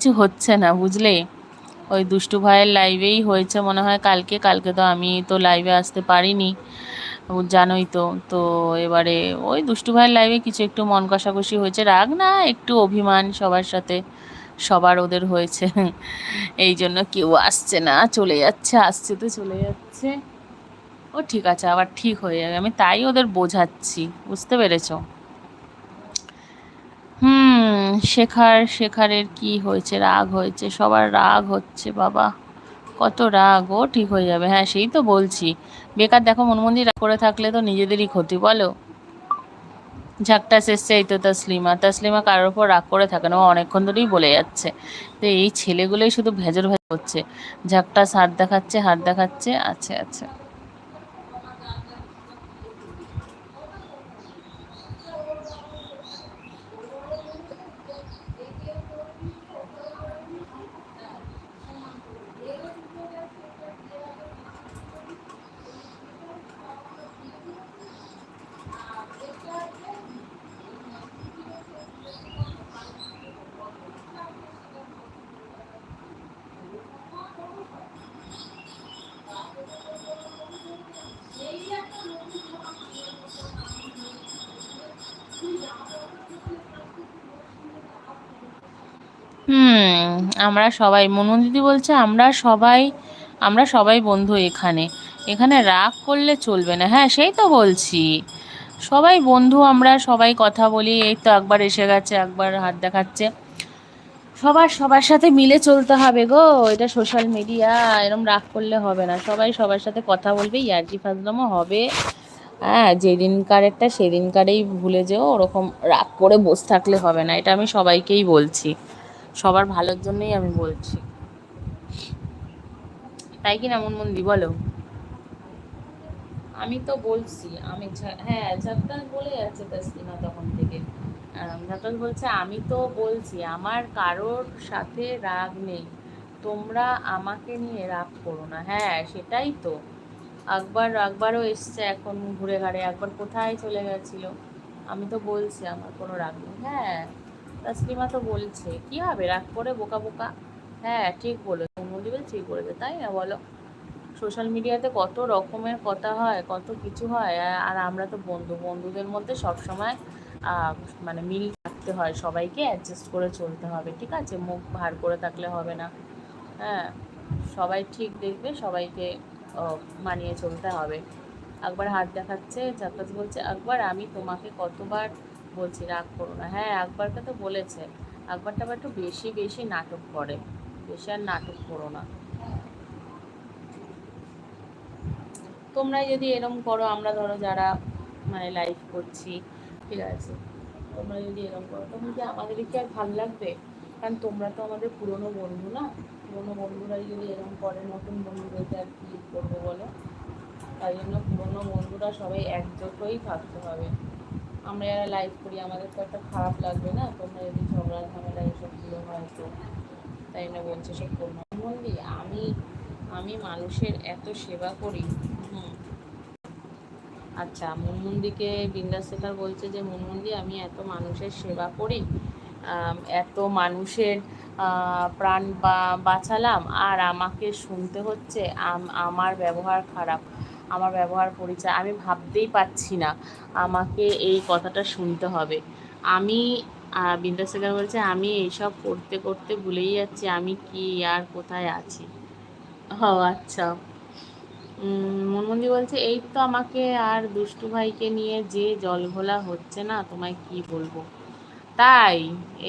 কিছু হচ্ছে না বুঝলে। ওই দুষ্টু ভাইয়ের লাইভেই হয়েছে মনে হয় কালকে। কালকে তো আমি তো লাইভে আসতে পারিনি, জানোই তো। তো এবারে ওই দুষ্টু ভাইয়ের লাইভে কিছু একটু মন কষাকষি হয়েছে, রাগ না একটু অভিমান সবার সাথে, সবার ওদের হয়েছে। এই জন্য কেউ আসছে না, চলে যাচ্ছে, আসছে তো চলে যাচ্ছে। ও ঠিক আছে, আবার ঠিক হয়ে যাবে, আমি তাই ওদের বোঝাচ্ছি, বুঝতে পেরেছো? শেখারের কি হয়েছে, রাগ হয়েছে, সবার রাগ হচ্ছে বাবা, কত রাগ। ও ঠিক হয়ে যাবে, হ্যাঁ সেই তো বলছি। বেকার দেখো মনমন্দির রাগ করে থাকলে তো নিজেদেরই ক্ষতি, বলো। ঝাকটাস এসছে, এই তো তসলিমা। তসলিমা কারোর ওপর রাগ করে থাকে না, ও অনেকক্ষণ ধরেই বলে যাচ্ছে। তো এই ছেলেগুলোই শুধু ভেজর ভেজর হচ্ছে। ঝাকটাস হাত দেখাচ্ছে, হাত দেখাচ্ছে, আচ্ছা আচ্ছা। হুম, আমরা সবাই, মনমুন দিদি বলছে আমরা সবাই বন্ধু এখানে। এখানে রাগ করলে চলবে না, হ্যাঁ সেই তো বলছি। সবাই বন্ধু, আমরা সবাই কথা বলি। এই তো একবার এসে গেছে, একবার হাত দেখাচ্ছে। সবার সাথে মিলে চলতে হবে গো, এটা সোশ্যাল মিডিয়া, এরম রাগ করলে হবে না। সবাই সবার সাথে কথা বলবে, ইয়ার্কি ফাজলামও হবে। হ্যাঁ, যেদিনকার একটা সেদিনকারেই ভুলে যেও, ওরকম রাগ করে বসে থাকলে হবে না, এটা আমি সবাইকেই বলছি, সবার ভালোর জন্যই আমি বলছি, তাই কি না মনমন্দি বলো? আমি তো বলছি, হ্যাঁ ঝাপটাস বলে যাচ্ছে তাসলিমা তখন থেকে। ঝাপটাস বলছে আমি তো বলছি আমার কারোর সাথে রাগ নেই, তোমরা আমাকে নিয়ে রাগ করো না। হ্যাঁ সেটাই তো। একবারও এসছে এখন ঘুরে ঘাড়ে, একবার কোথায় চলে গেছিল। আমি তো বলছি আমার কোনো রাগ নেই, হ্যাঁ। তাসলিমা তো বলছে কি হবে রাগ করে, বোকা বোকা। হ্যাঁ ঠিক বলেছে, মন্দির ঠিক বলেছে, তাই না বলো? সোশ্যাল মিডিয়াতে কত রকমের কথা হয়, কত কিছু হয়, আর আমরা তো বন্ধুদের মধ্যে সব সময় আহ, মানে মিল রাখতে হয়, সবাইকে অ্যাডজাস্ট করে চলতে হবে, ঠিক আছে? মুখ ভার করে থাকলে হবে না। হ্যাঁ, সবাই ঠিক দেখবে, সবাইকে মানিয়ে চলতে হবে। একবার হাত দেখাচ্ছে, জাকাত বলছে একবার আমি তোমাকে কতবার বলছি রাগ করো না। হ্যাঁ একবারকে তো বলেছে, একবারটা আবার একটু বেশি বেশি নাটক করে, বেশি আর নাটক করো না। তোমরাই যদি এরম করো, আমরা ধরো যারা মানে লাইভ করছি, ঠিক আছে, তোমরা যদি এরম করো, তখন কি আমাদের কি আর ভাল লাগবে? কারণ তোমরা তো আমাদের পুরনো বন্ধু না, পুরনো বন্ধুরাই যদি এরম করে, নতুন বন্ধুদেরকে আর কি করবো বলো? তাই জন্য পুরনো বন্ধুরা সবাই একজোট হয়েই থাকতে হবে। আমরা যারা লাইভ করি আমাদের তো একটা খারাপ লাগবে না, তোমরা যদি ঝগড়া ঝামেলা এসবগুলো হয় তো। তাই না বলছে সব করবো বন্দি, আমি মানুষের এত সেবা করি। হুম, আচ্ছা, মুনমুনদিকে বিন্দাস শেখার বলছে যে মুনমুনদি আমি এত মানুষের সেবা করি, এত মানুষের প্রাণ বাঁচালাম, আর আমাকে শুনতে হচ্ছে আমার ব্যবহার খারাপ, আমার ব্যবহার পরিচয়, আমি ভাবতেই পারছি না আমাকে এই কথাটা শুনতে হবে। আমি বিন্দাস শেখার বলছে আমি এইসব করতে করতে ভুলেই যাচ্ছি আমি কি আর কোথায় আছি। ও আচ্ছা। মনমন্দি বলছে এই তো আমাকে আর দুষ্টু ভাইকে নিয়ে যে জলঘোলা হচ্ছে না, তোমায় কি বলবো। তাই,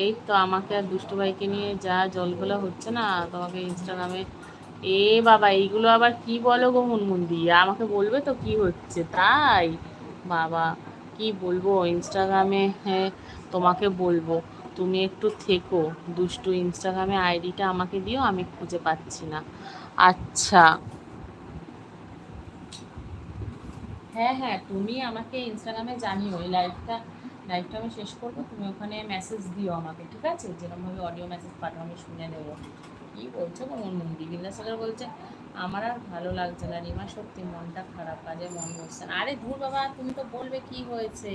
এই তো আমাকে আর দুষ্টু ভাইকে নিয়ে যা জলঘোলা হচ্ছে না, তোমাকে ইনস্টাগ্রামে, এ বাবা এইগুলো আবার কি বলো গো মনমন্দি, আমাকে বলবে তো কি হচ্ছে, তাই বাবা কি বলবো ইনস্টাগ্রামে, হ্যাঁ তোমাকে বলবো, তুমি একটু থেকো, দুষ্টু ইনস্টাগ্রামে আইডিটা আমাকে দিও, আমি খুঁজে পাচ্ছি না। আচ্ছা, হ্যাঁ হ্যাঁ, তুমি আমাকে ইনস্টাগ্রামে জানিও, এই লাইভটা আমি শেষ করবো, তুমি ওখানে মেসেজ দিও আমাকে, ঠিক আছে? যেরকমভাবে অডিও মেসেজ পাঠাও আমি শুনে নেবো। কি বলছো কোন মন্দির, বিন্দাসাগর বলছে আমার আর ভালো লাগছে না রিমা, সত্যি মনটা খারাপ, কাজে মন বসছে না। আরে ধুর বাবা, তুমি তো বলবে কি হয়েছে,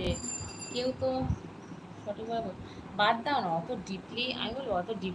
কেউ তো সঠিকভাবে বাদ দাও না, অত ডিপলি আমি বলবো, অত ডিপলি